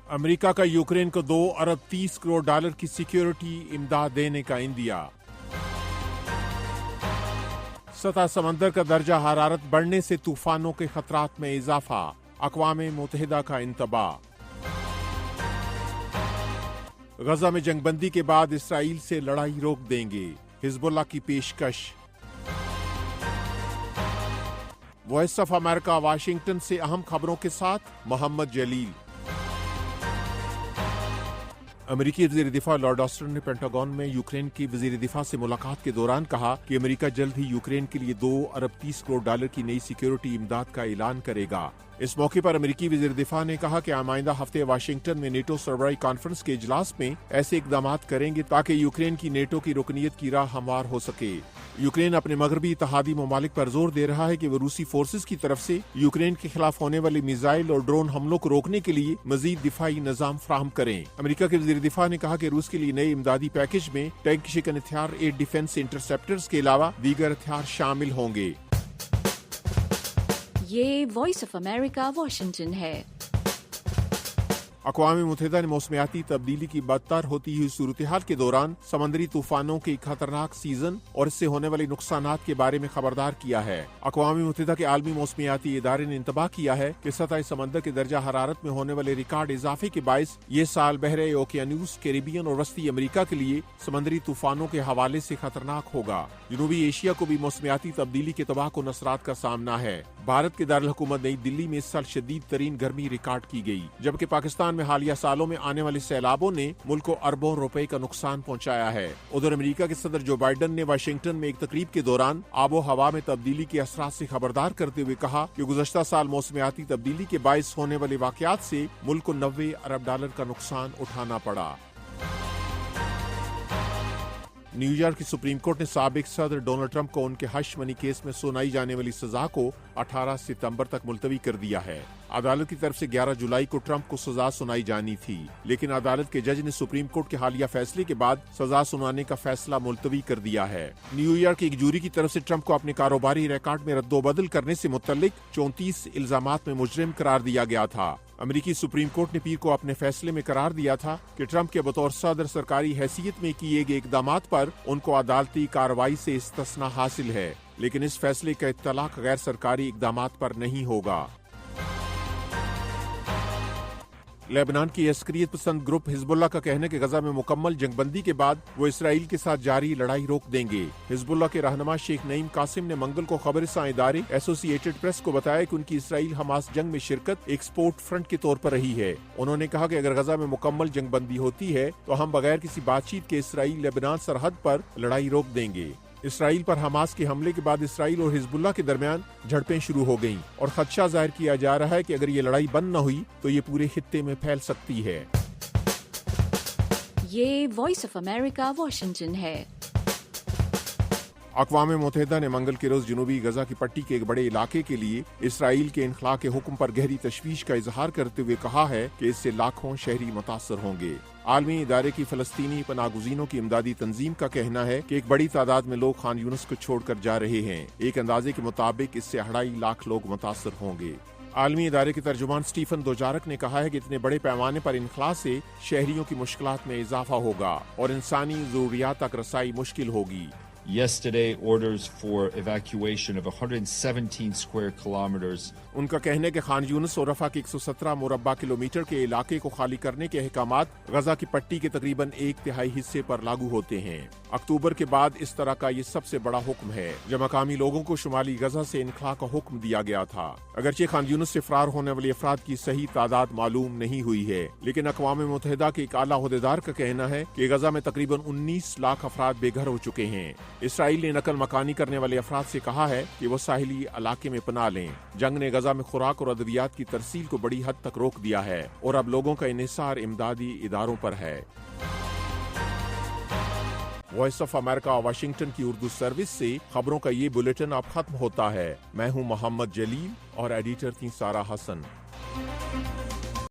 امریکہ کا یوکرین کو 2 ارب 30 کروڑ ڈالر کی سیکیورٹی امداد دینے کا عندیہ۔ سطح سمندر کا درجہ حرارت بڑھنے سے طوفانوں کے خطرات میں اضافہ، اقوام متحدہ کا انتباہ۔ غزہ میں جنگ بندی کے بعد اسرائیل سے لڑائی روک دیں گے، حزب اللہ کی پیشکش۔ وائس آف امریکہ واشنگٹن سے اہم خبروں کے ساتھ محمد جلیل۔ امریکی وزیر دفاع لارڈ آسٹن نے پینٹاگون میں یوکرین کی وزیر دفاع سے ملاقات کے دوران کہا کہ امریکہ جلد ہی یوکرین کے لیے 2 ارب 30 کروڑ ڈالر کی نئی سیکیورٹی امداد کا اعلان کرے گا۔ اس موقع پر امریکی وزیر دفاع نے کہا کہ آئندہ ہفتے واشنگٹن میں نیٹو سربراہی کانفرنس کے اجلاس میں ایسے اقدامات کریں گے تاکہ یوکرین کی نیٹو کی رکنیت کی راہ ہموار ہو سکے۔ یوکرین اپنے مغربی اتحادی ممالک پر زور دے رہا ہے کہ وہ روسی فورسز کی طرف سے یوکرین کے خلاف ہونے والے میزائل اور ڈرون حملوں کو روکنے کے لیے مزید دفاعی نظام فراہم کریں۔ امریکہ کے وزیر دفاع نے کہا کہ روس کے لیے نئے امدادی پیکج میں ٹینک شکن ہتھیار 8 ڈیفنس انٹرسپٹرز کے علاوہ دیگر ہتھیار شامل ہوں گے۔ یہ وائس آف امریکہ واشنگٹن ہے۔ اقوام متحدہ نے موسمیاتی تبدیلی کی بدتر ہوتی ہوئی صورتحال کے دوران سمندری طوفانوں کے ایک خطرناک سیزن اور اس سے ہونے والے نقصانات کے بارے میں خبردار کیا ہے۔ اقوام متحدہ کے عالمی موسمیاتی ادارے نے انتباہ کیا ہے کہ سطح سمندر کے درجہ حرارت میں ہونے والے ریکارڈ اضافے کے باعث یہ سال بحر اوقیانوس، کیریبین اور وسطی امریکہ کے لیے سمندری طوفانوں کے حوالے سے خطرناک ہوگا۔ جنوبی ایشیا کو بھی موسمیاتی تبدیلی کے تباہ کن اثرات کا سامنا ہے۔ بھارت کے دارالحکومت نئی دلی میں اس سال شدید ترین گرمی ریکارڈ کی گئی، جبکہ پاکستان میں حالیہ سالوں میں آنے والے سیلابوں نے ملک کو اربوں روپے کا نقصان پہنچایا ہے۔ ادھر امریکہ کے صدر جو بائیڈن نے واشنگٹن میں ایک تقریب کے دوران آب و ہوا میں تبدیلی کے اثرات سے خبردار کرتے ہوئے کہا کہ گزشتہ سال موسمیاتی تبدیلی کے باعث ہونے والے واقعات سے ملک کو 90 ارب ڈالر کا نقصان اٹھانا پڑا۔ نیو یارک کی سپریم کورٹ نے سابق صدر ڈونلڈ ٹرمپ کو ان کے ہش منی کیس میں سنائی جانے والی سزا کو 18 ستمبر تک ملتوی کر دیا ہے۔ عدالت کی طرف سے 11 جولائی کو ٹرمپ کو سزا سنائی جانی تھی، لیکن عدالت کے جج نے سپریم کورٹ کے حالیہ فیصلے کے بعد سزا سنانے کا فیصلہ ملتوی کر دیا ہے۔ نیو یارک کی ایک جوری کی طرف سے ٹرمپ کو اپنے کاروباری ریکارڈ میں رد و بدل کرنے سے متعلق 34 الزامات میں مجرم قرار دیا گیا تھا۔ امریکی سپریم کورٹ نے پیر کو اپنے فیصلے میں قرار دیا تھا کہ ٹرمپ کے بطور صدر سرکاری حیثیت میں کیے گئے اقدامات پر ان کو عدالتی کارروائی سے استثناء حاصل ہے، لیکن اس فیصلے کا اطلاق غیر سرکاری اقدامات پر نہیں ہوگا۔ لیبنان کی عسکریت پسند گروپ حزب اللہ کا کہنا ہے کہ غزہ میں مکمل جنگ بندی کے بعد وہ اسرائیل کے ساتھ جاری لڑائی روک دیں گے۔ حزب اللہ کے رہنما شیخ نعیم قاسم نے منگل کو خبر رساں ادارے ایسوسی ایٹڈ پریس کو بتایا کہ ان کی اسرائیل حماس جنگ میں شرکت ایک سپورٹ فرنٹ کے طور پر رہی ہے۔ انہوں نے کہا کہ اگر غزہ میں مکمل جنگ بندی ہوتی ہے تو ہم بغیر کسی بات چیت کے اسرائیل لیبنان سرحد پر لڑائی روک دیں گے۔ اسرائیل پر حماس کے حملے کے بعد اسرائیل اور حزب اللہ کے درمیان جھڑپیں شروع ہو گئیں اور خدشہ ظاہر کیا جا رہا ہے کہ اگر یہ لڑائی بند نہ ہوئی تو یہ پورے خطے میں پھیل سکتی ہے۔ یہ وائس آف امریکہ واشنگٹن ہے۔ اقوام متحدہ نے منگل کے روز جنوبی غزہ کی پٹی کے ایک بڑے علاقے کے لیے اسرائیل کے انخلاء کے حکم پر گہری تشویش کا اظہار کرتے ہوئے کہا ہے کہ اس سے لاکھوں شہری متاثر ہوں گے۔ عالمی ادارے کی فلسطینی پناہ گزینوں کی امدادی تنظیم کا کہنا ہے کہ ایک بڑی تعداد میں لوگ خان یونس کو چھوڑ کر جا رہے ہیں۔ ایک اندازے کے مطابق اس سے 2.5 لاکھ لوگ متاثر ہوں گے۔ عالمی ادارے کے ترجمان سٹیفن دوجارک نے کہا ہے کہ اتنے بڑے پیمانے پر انخلاء سے شہریوں کی مشکلات میں اضافہ ہوگا اور انسانی ضروریات تک رسائی مشکل ہوگی۔ Yesterday, orders for evacuation of 117 square kilometers. ان کا کہنا ہے کہ خان یونس اور رفح کے 117 مربع کلومیٹر کے علاقے کو خالی کرنے کے احکامات غزہ کی پٹی کے تقریباً 1/3 حصے پر لاگو ہوتے ہیں۔ اکتوبر کے بعد اس طرح کا یہ سب سے بڑا حکم ہے جب مقامی لوگوں کو شمالی غزہ سے انخلاء کا حکم دیا گیا تھا۔ اگرچہ خان یونس سے فرار ہونے والے افراد کی صحیح تعداد معلوم نہیں ہوئی ہے، لیکن اقوام متحدہ کے ایک اعلیٰ عہدیدار کا کہنا ہے کہ غزہ میں تقریباً 19 لاکھ افراد بے گھر ہو چکے ہیں۔ اسرائیل نے نقل مکانی کرنے والے افراد سے کہا ہے کہ وہ ساحلی علاقے میں پناہ لیں۔ جنگ نے غزہ میں خوراک اور ادویات کی ترسیل کو بڑی حد تک روک دیا ہے اور اب لوگوں کا انحصار امدادی اداروں پر ہے۔ وائس آف امریکہ واشنگٹن کی اردو سروس سے خبروں کا یہ بلیٹن اب ختم ہوتا ہے۔ میں ہوں محمد جلیل اور ایڈیٹر تھی سارہ حسن۔